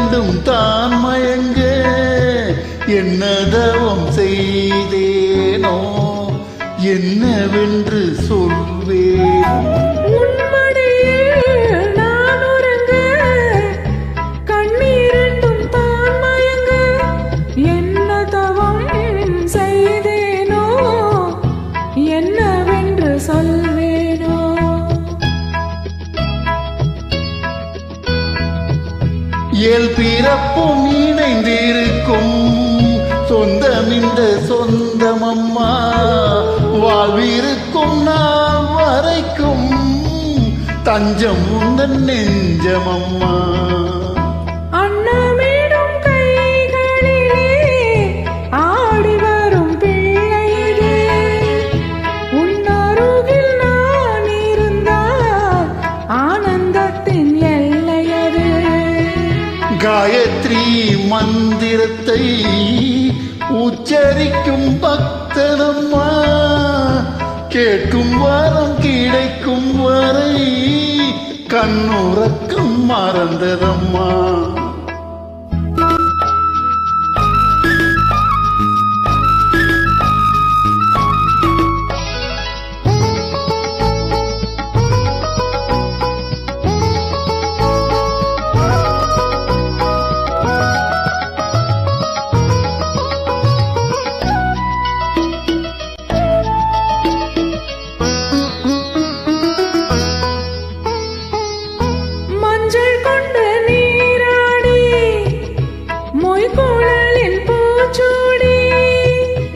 இரண்டும் தான் மயங்க என்ன தவம் செய்தேனோ என்னவென்று சொல்வேன். ஏல் பிறப்பும் இணைந்திருக்கும் சொந்தம் இந்த சொந்தமம்மா வாழ்விருக்கும் நாள் வரைக்கும் தஞ்சம் உந்தன் நெஞ்சமம்மா. காயத்ரி மந்திரத்தை உச்சரிக்கும் பக்தனம்மா கேட்கும் வரம் கிடைக்கும் வரை கண்ணுறக்கம் மறந்ததம்மா.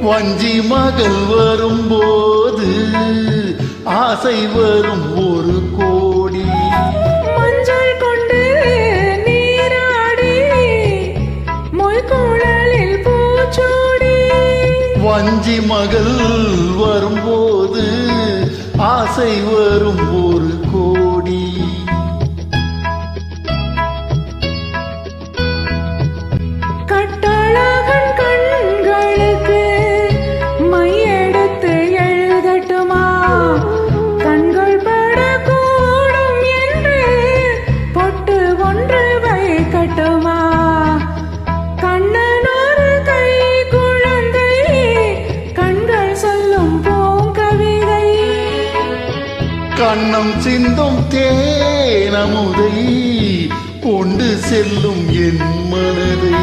வஞ்சி மகள் வரும்போது ஆசை வரும் ஒரு கோடி. மஞ்சள் கொண்டு நீராடி மொய்குழலில் பூச்சூடி. வஞ்சி மகள் வரும்போது ஆசை வரும் ஒரு கோடி. கண்ணம் சிந்தும் தேனமுதை கொண்டு செல்லும் என் மனதை